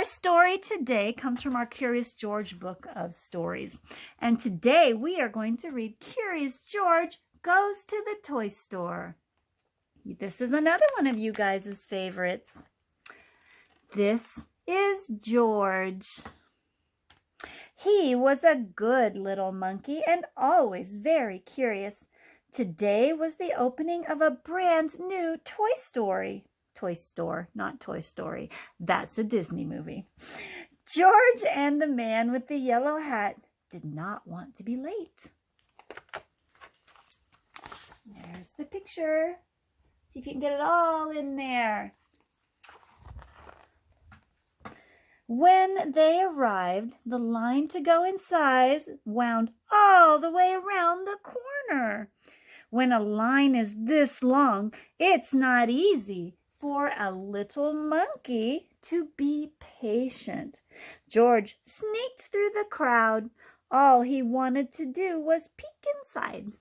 Our story today comes from our Curious George book of stories. And today we are going to read Curious George Goes to the Toy Store. This is another one of you guys' favorites. This is George. He was a good little monkey and always very curious. Today was the opening of a brand new toy store. Toy Store, not Toy Story. That's a Disney movie. George and the man with the yellow hat did not want to be late. There's the picture. See if you can get it all in there. When they arrived, the line to go inside wound all the way around the corner. When a line is this long, it's not easy for a little monkey to be patient. George sneaked through the crowd. All he wanted to do was peek inside.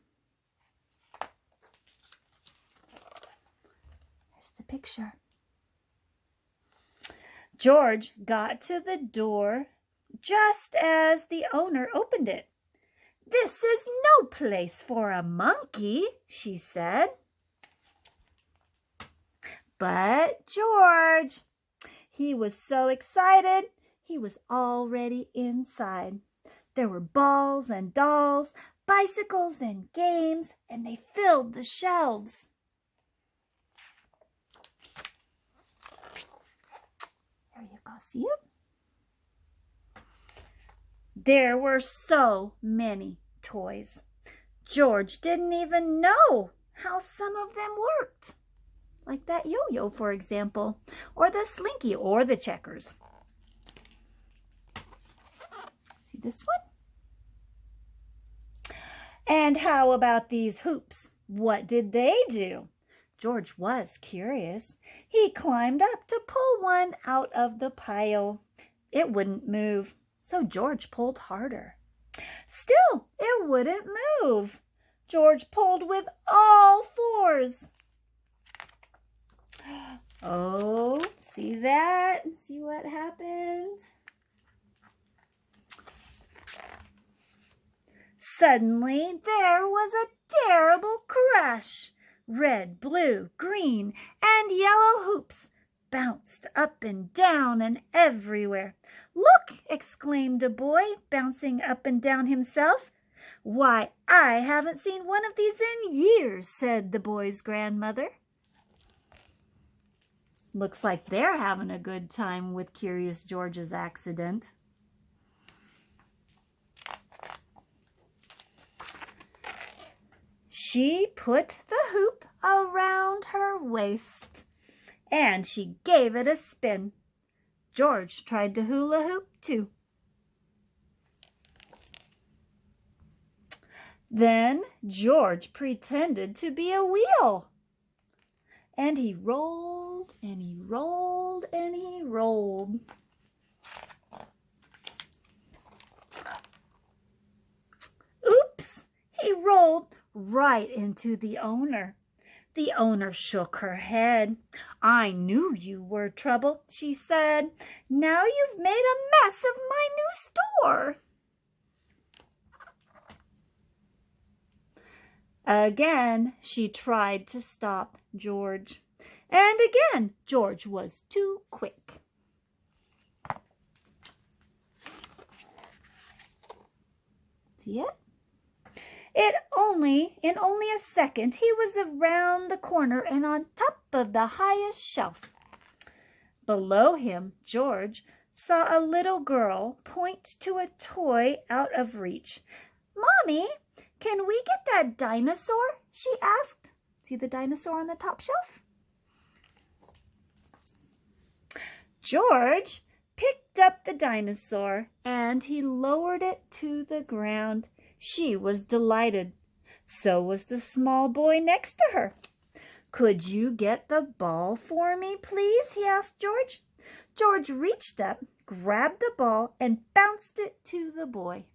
There's the picture. George got to the door just as the owner opened it. "This is no place for a monkey," she said. But George, he was so excited, he was already inside. There were balls and dolls, bicycles and games, and they filled the shelves. There you go, see it? There were so many toys. George didn't even know how some of them worked. Like that yo-yo, for example, or the slinky, or the checkers. See this one? And how about these hoops? What did they do? George was curious. He climbed up to pull one out of the pile. It wouldn't move, so George pulled harder. Still, it wouldn't move. George pulled with all fours. Oh, see that? See what happened? Suddenly, there was a terrible crash. Red, blue, green, and yellow hoops bounced up and down and everywhere. "Look!" exclaimed a boy, bouncing up and down himself. "Why, I haven't seen one of these in years," said the boy's grandmother. Looks like they're having a good time with Curious George's accident. She put the hoop around her waist and she gave it a spin. George tried to hula hoop too. Then George pretended to be a wheel. And he rolled, and he rolled, and he rolled. Oops! He rolled right into the owner. The owner shook her head. "I knew you were trouble," she said. "Now you've made a mess of my new store." Again, she tried to stop George. And again, George was too quick. See it? In only a second, he was around the corner and on top of the highest shelf. Below him, George saw a little girl point to a toy out of reach. "Mommy, can we get that dinosaur?" she asked. See the dinosaur on the top shelf? George picked up the dinosaur and he lowered it to the ground. She was delighted. So was the small boy next to her. "Could you get the ball for me, please?" he asked George. George reached up, grabbed the ball, and bounced it to the boy.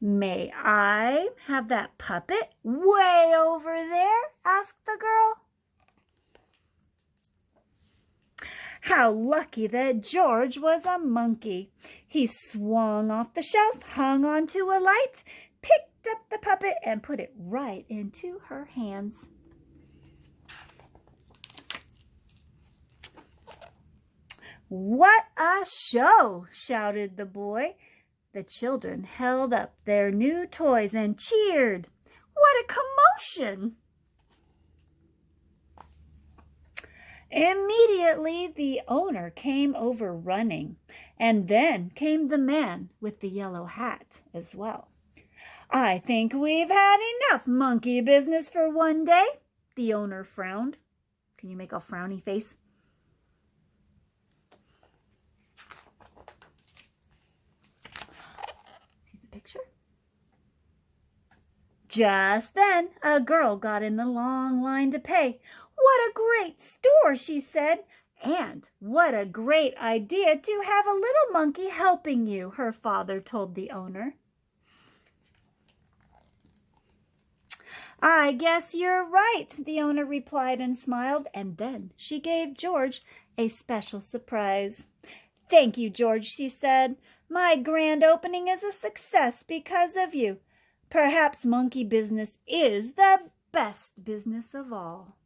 "May I have that puppet way over there?" asked the girl. How lucky that George was a monkey. He swung off the shelf, hung onto a light, picked up the puppet, and put it right into her hands. "What a show!" shouted the boy. The children held up their new toys and cheered. What a commotion! Immediately the owner came over running, and then came the man with the yellow hat as well. "I think we've had enough monkey business for one day," the owner frowned. Can you make a frowny face? See the picture? Just then, a girl got in the long line to pay. "What a great store," she said. "And what a great idea to have a little monkey helping you," her father told the owner. "I guess you're right," the owner replied and smiled, and then she gave George a special surprise. "Thank you, George," she said. "My grand opening is a success because of you. Perhaps monkey business is the best business of all."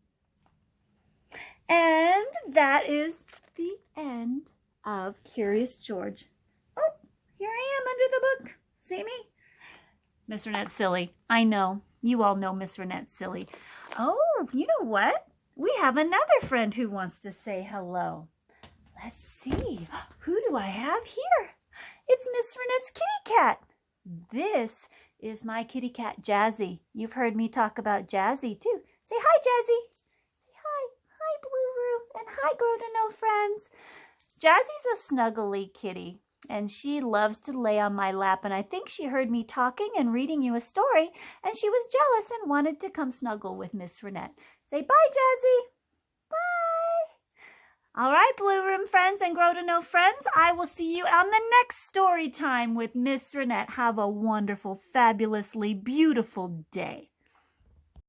And that is the end of Curious George. Oh, here I am under the book. See me? Miss Rynette's silly. I know. You all know Miss Rynette's silly. Oh, you know what? We have another friend who wants to say hello. Let's see. Who do I have here? It's Miss Rynette's kitty cat. This is my kitty cat, Jazzy. You've heard me talk about Jazzy, too. Say hi, Jazzy. Say hi. Hi, Blue Room. And hi, Grow to Know friends. Jazzy's a snuggly kitty, and she loves to lay on my lap, and I think she heard me talking and reading you a story, and she was jealous and wanted to come snuggle with Miss Rynette. Say bye, Jazzy. Bye. All right, Blue Room friends and Grow to Know friends, I will see you on the next story time with Miss Rynette. Have a wonderful, fabulously beautiful day.